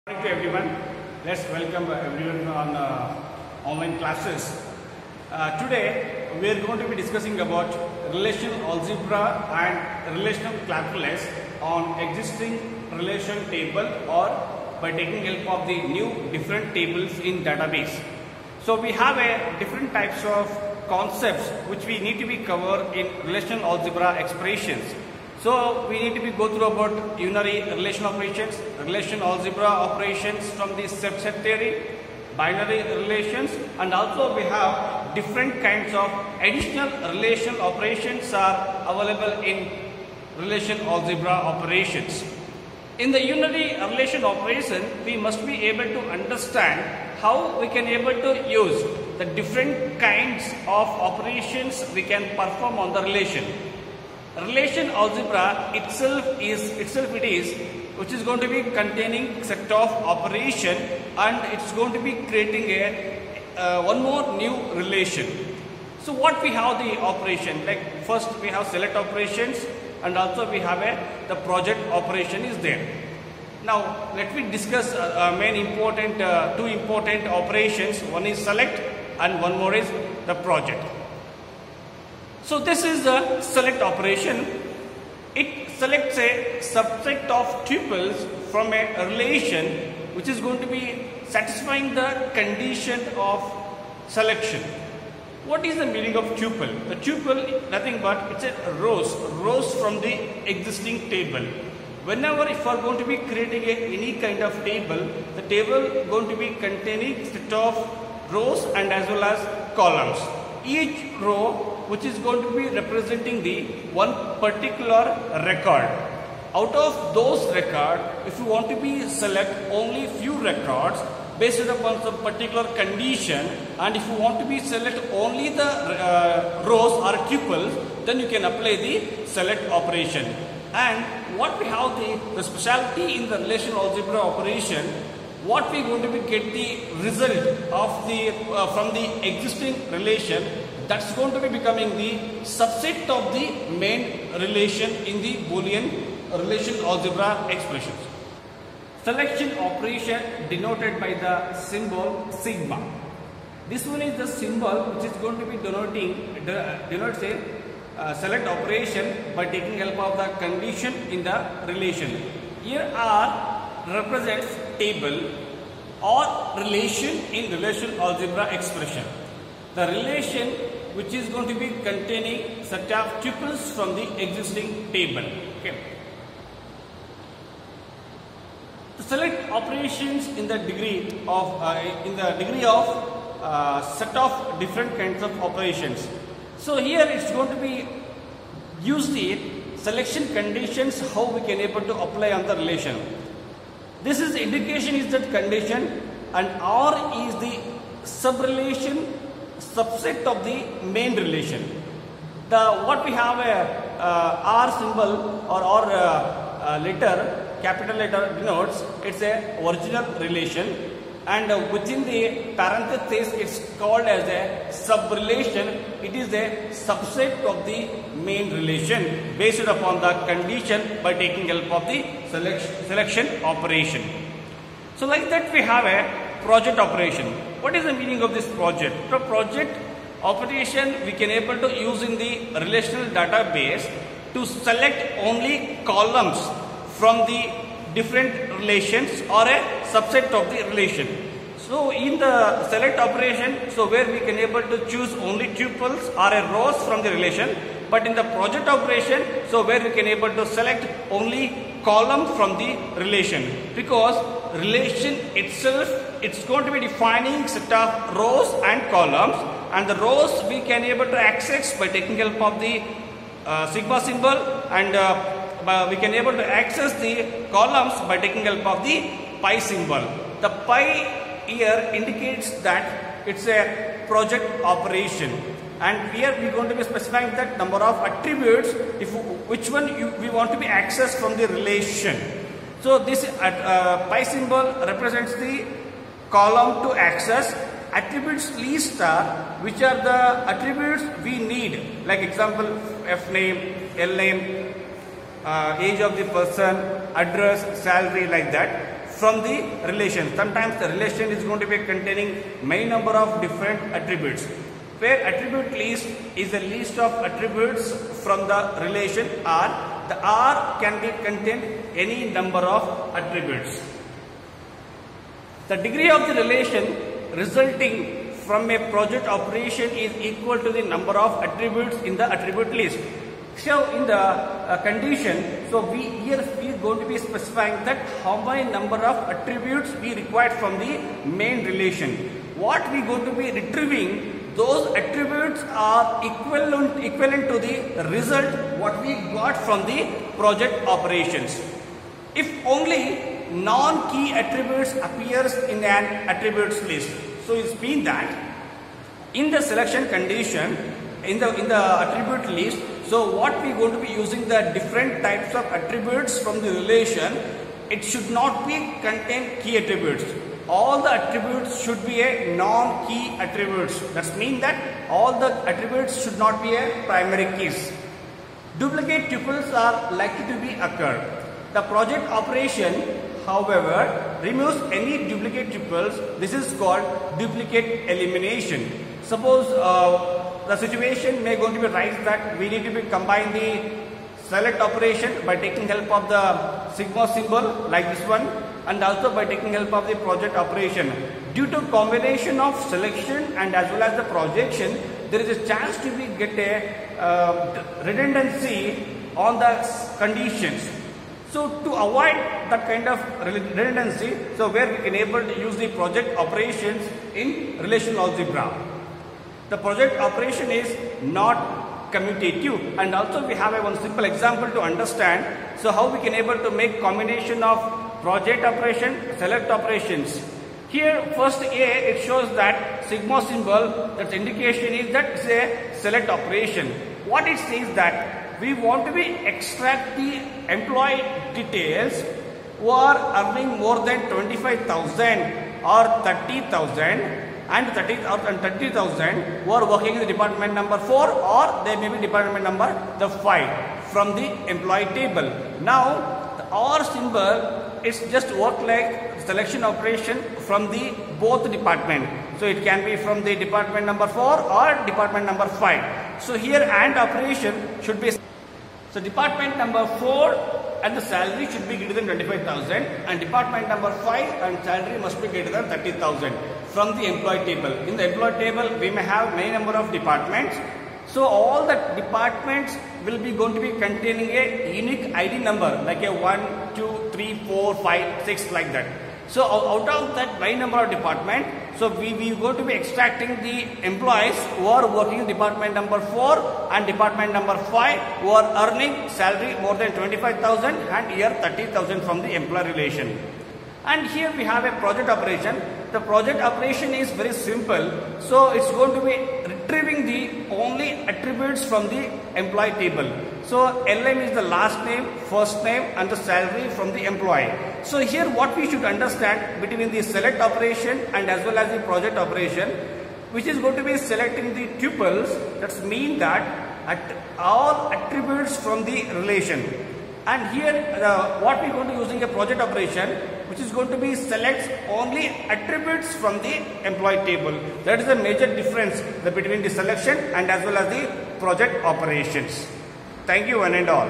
Good morning to everyone. Let's welcome everyone on online classes. Today we are going to be discussing about relational algebra and relational calculus on existing relation table or by taking help of the new different tables in database. So we have different types of concepts which we need to be covered in relational algebra expressions. So we need to be go through about unary relation operations, relation algebra operations from the subset theory, binary relations, and also we have different kinds of additional relation operations are available in relation algebra operations. In the unary relation operation, we must be able to understand how we can able to use the different kinds of operations we can perform on the relation. Relation algebra itself which is going to be containing set of operation, and it's going to be creating a one more new relation. So what we have the operation, like first we have select operations, and also we have the project operation is there. Now let me discuss main important two important operations. One is select and one more is the project. So this is the select operation. It selects a subset of tuples from a relation which is going to be satisfying the condition of selection. What is the meaning of tuple? The tuple nothing but it's a rows from the existing table. Whenever if we are going to be creating any kind of table, the table going to be containing set of rows and as well as columns. Each row which is going to be representing the one particular record. Out of those records, if you want to be select only few records based upon some particular condition, and if you want to be select only the rows or tuples, then you can apply the select operation. And what we have the specialty in the relational algebra operation, what we going to be get the result of the from the existing relation, that's going to be becoming the subset of the main relation in the Boolean relation algebra expressions. Selection operation denoted by the symbol sigma. This one is the symbol which is going to be denotes a select operation by taking help of the condition in the relation. Here R represents table or relation in relation algebra expression. The relation which is going to be containing set of tuples from the existing table. Okay. The select operations in the degree of set of different kinds of operations. So here it's going to be use the selection conditions how we can able to apply on the relation. This is indication is that condition, and R is the sub-relation subset of the main relation. The what we have a R symbol or letter, capital letter denotes it's a original relation, and within the parenthesis it's called as a sub-relation. It is a subset of the main relation based upon the condition by taking help of the selection operation. So like that we have a project operation. What is the meaning of this project? The project operation we can able to use in the relational database to select only columns from the different relations or a subset of the relation. So in the select operation, so where we can able to choose only tuples or a rows from the relation, but in the project operation, so where we can able to select only column from the relation, because relation itself it's going to be defining set of rows and columns, and the rows we can able to access by taking help of the sigma symbol, and we can able to access the columns by taking help of the pi symbol. The pi here indicates that it's a project operation, and here we are going to be specifying that number of attributes which one we want to be accessed from the relation. So this pi symbol represents the column to access. Attributes list are which are the attributes we need, like example F name, L name, age of the person, address, salary, like that. from the relation. Sometimes the relation is going to be containing many number of different attributes. Where attribute list is a list of attributes from the relation R. The R can be contain any number of attributes. The degree of the relation resulting from a project operation is equal to the number of attributes in the attribute list. So in the condition, so we are going to be specifying that how many number of attributes we require from the main relation. What we going to be retrieving, those attributes are equivalent to the result what we got from the project operations. If only non-key attributes appears in an attributes list, so it's mean that in the selection condition in the attribute list, so what we going to be using the different types of attributes from the relation, it should not be contain key attributes. All the attributes should be a non-key attributes. That means that all the attributes should not be a primary keys. Duplicate tuples are likely to be occur. The project operation, however, removes any duplicate tuples. This is called duplicate elimination. Suppose the situation may going to be rise that we need to be combine the select operation by taking help of the sigma symbol like this one, and also by taking help of the project operation. Due to combination of selection and as well as the projection, there is a chance to be get a redundancy on the conditions. So to avoid that kind of redundancy, so where we can able to use the project operations in relational algebra. The project operation is not commutative, and also we have a one simple example to understand. So how we can able to make combination of project operation, select operations. Here first A, it shows that sigma symbol, that indication is that it's a select operation. What it says that we want to be extract the employee details who are earning more than 25,000 or 30,000 and 30,000 who are working in the department number 4, or they may be department number 5 from the employee table. Now the OR symbol, it's just work like selection operation from the both department. So it can be from the department number 4 or department number 5. So here AND operation should be, so department number 4 and the salary should be greater than 25,000, and department number 5 and salary must be greater than 30,000 from the employee table. In the employee table we may have many number of departments. So all the departments will be going to be containing a unique ID number like a 1, 2, 3, 4, 5, 6 like that. So out of that many number of department, so we going to be extracting the employees who are working in department number 4 and department number 5 who are earning salary more than 25,000 and here 30,000 from the employee relation. And here we have a project operation. The project operation is very simple. So it's going to be retrieving the only attributes from the employee table. So LM is the last name, first name and the salary from the employee. So here what we should understand between the select operation and as well as the project operation, which is going to be selecting the tuples, that means that all attributes from the relation. And here what we are going to using a project operation, which is going to be select only attributes from the employee table. That is the major difference between the selection and as well as the project operations. Thank you one and all.